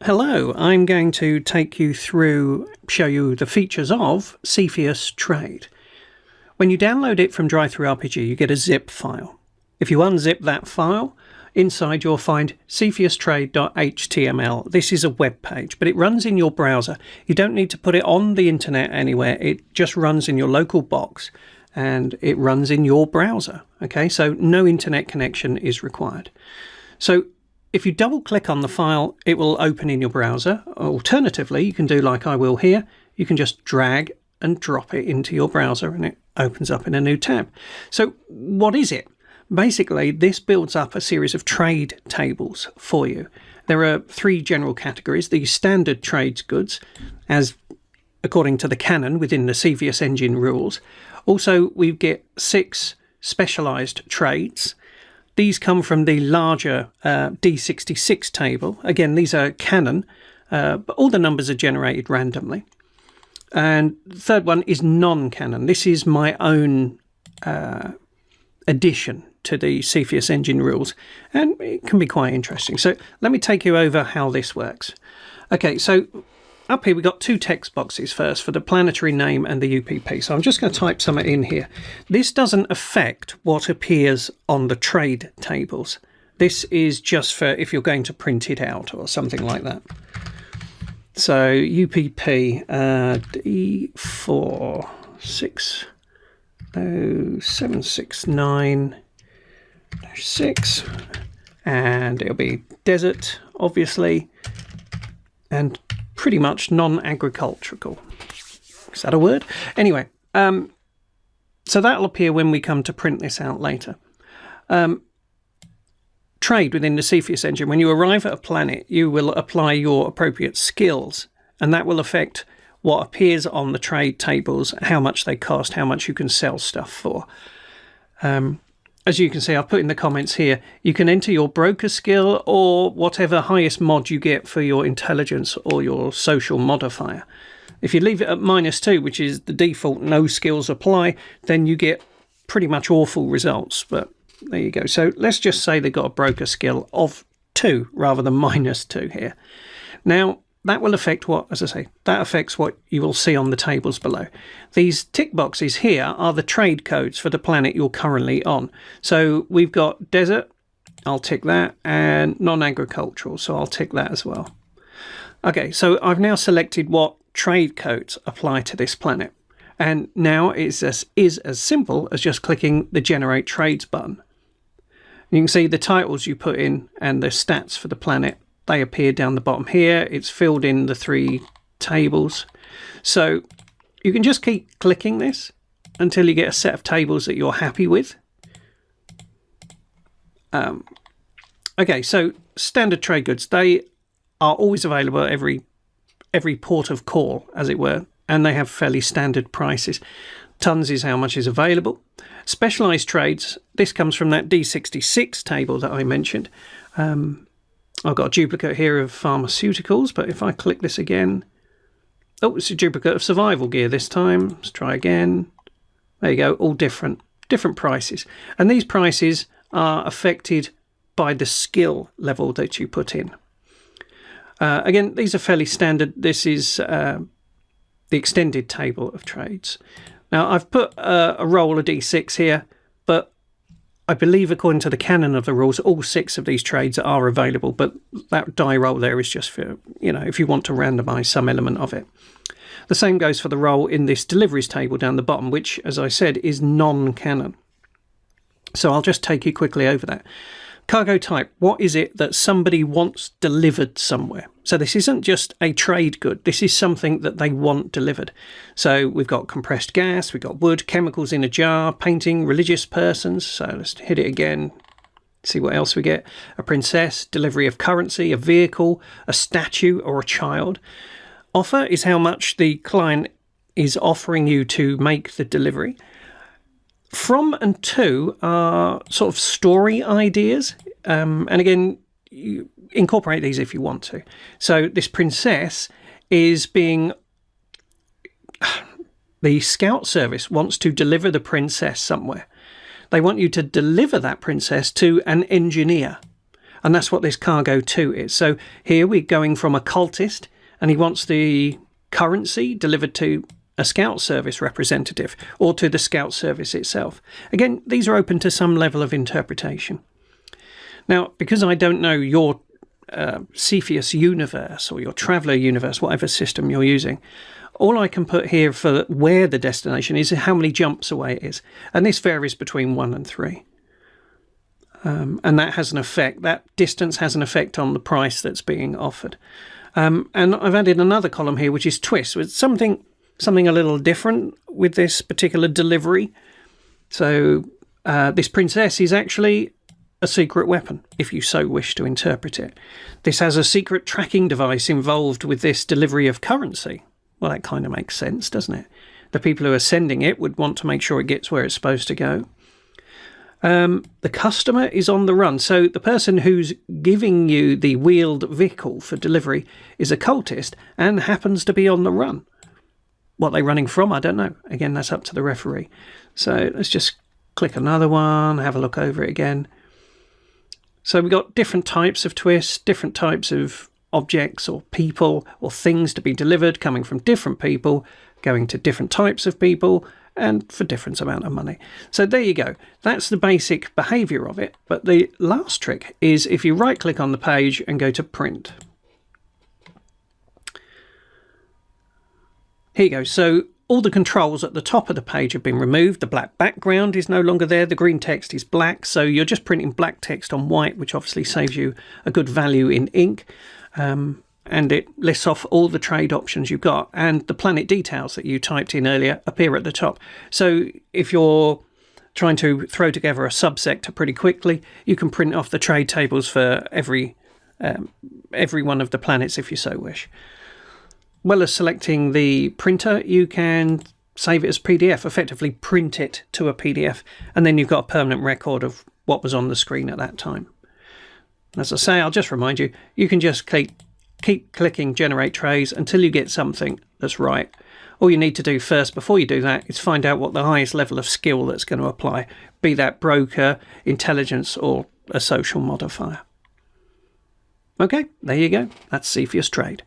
Hello, I'm going to take you through, show you the features of Cepheus Trade. When you download it from DriveThruRPG, you get a zip file. If you unzip that file, inside you'll find cepheus-trade.html. This is a web page, but it runs in your browser. You don't need to put it on the internet anywhere. It just runs in your local box and it runs in your browser. Okay, so no internet connection is required. So if you double click on the file, it will open in your browser. Alternatively, you can do like I will here. You can just drag and drop it into your browser and it opens up in a new tab. So what is it? Basically, this builds up a series of trade tables for you. There are three general categories: the standard trades goods, as according to the canon within the Cepheus engine rules. Also, we get 6 specialized trades. These come from the larger D66 table. Again, these are canon, but all the numbers are generated randomly. And the third one is non-canon. This is my own addition to the Cepheus engine rules, and it can be quite interesting. So let me take you over how this works. Okay, so up here we've got 2 text boxes first for the planetary name and the UPP. So I'm just going to type something in here. This doesn't affect what appears on the trade tables. This is just for if you're going to print it out or something like that. So UPP D460769-6, and it'll be desert, obviously, and pretty much non-agricultural. Is that a word? Anyway, so that'll appear when we come to print this out later. Trade within the Cepheus engine. When you arrive at a planet, you will apply your appropriate skills, and that will affect what appears on the trade tables, how much they cost, how much you can sell stuff for. As you can see, I've put in the comments here, you can enter your broker skill or whatever highest mod you get for your intelligence or your social modifier. If you leave it at -2, which is the default no skills apply, then you get pretty much awful results. But there you go. So let's just say they got a broker skill of 2 rather than -2 here. Now, that will affect what, as I say, that affects what you will see on the tables below. These tick boxes here are the trade codes for the planet you're currently on. So we've got desert, I'll tick that, and non-agricultural, so I'll tick that as well. Okay, so I've now selected what trade codes apply to this planet. And now it is as simple as just clicking the Generate Trades button. You can see the titles you put in and the stats for the planet. They appear down the bottom here. It's filled in the 3 tables. So you can just keep clicking this until you get a set of tables that you're happy with. Okay, so standard trade goods, they are always available at every port of call, as it were, and they have fairly standard prices. Tons is how much is available. Specialized trades, this comes from that D66 table that I mentioned. I've got a duplicate here of pharmaceuticals, but if I click this again, oh, it's a duplicate of survival gear this time. Let's try again. There you go, all different prices. And these prices are affected by the skill level that you put in. Again, these are fairly standard. This is the extended table of trades. Now, I've put a roll of D6 here, but I believe according to the canon of the rules, all 6 of these trades are available, but that die roll there is just for, if you want to randomize some element of it. The same goes for the roll in this deliveries table down the bottom, which, as I said, is non-canon. So I'll just take you quickly over that. Cargo type, what is it that somebody wants delivered somewhere? So this isn't just a trade good. This is something that they want delivered. So we've got compressed gas, we've got wood, chemicals in a jar, painting, religious persons. So let's hit it again, see what else we get. A princess, delivery of currency, a vehicle, a statue, or a child. Offer is how much the client is offering you to make the delivery. From and to are sort of story ideas. And again, you incorporate these if you want to. So this princess is being... The scout service wants to deliver the princess somewhere. They want you to deliver that princess to an engineer. And that's what this cargo 2 is. So here we're going from a cultist, and he wants the currency delivered to a scout service representative or to the scout service itself. Again, these are open to some level of interpretation. Now, because I don't know your Cepheus universe or your Traveller universe, whatever system you're using, all I can put here for where the destination is how many jumps away it is. And this varies between 1 and 3. And that has an effect. That distance has an effect on the price that's being offered. And I've added another column here, which is twist, with something a little different with this particular delivery. So this princess is actually a secret weapon, if you so wish to interpret it. This has a secret tracking device involved with this delivery of currency. Well, that kind of makes sense, doesn't it? The people who are sending it would want to make sure it gets where it's supposed to go. The customer is on the run. So the person who's giving you the wheeled vehicle for delivery is a cultist and happens to be on the run. What they're running from, I don't know. Again, that's up to the referee. So let's just click another one, have a look over it again. So we've got different types of twists, different types of objects or people or things to be delivered coming from different people, going to different types of people, and for different amount of money. So there you go. That's the basic behaviour of it. But the last trick is if you right click on the page and go to print. Here you go. So all the controls at the top of the page have been removed. The black background is no longer there. The green text is black. So you're just printing black text on white, which obviously saves you a good value in ink. And it lists off all the trade options you've got. And the planet details that you typed in earlier appear at the top. So if you're trying to throw together a subsector pretty quickly, you can print off the trade tables for every one of the planets if you so wish. Well as selecting the printer, you can save it as PDF, effectively print it to a PDF, and then you've got a permanent record of what was on the screen at that time. As I say, I'll just remind you, you can just keep clicking generate trays until you get something that's right. All you need to do first, before you do that, is find out what the highest level of skill that's going to apply, be that broker, intelligence, or a social modifier. Okay, there you go. That's Cepheus Trade.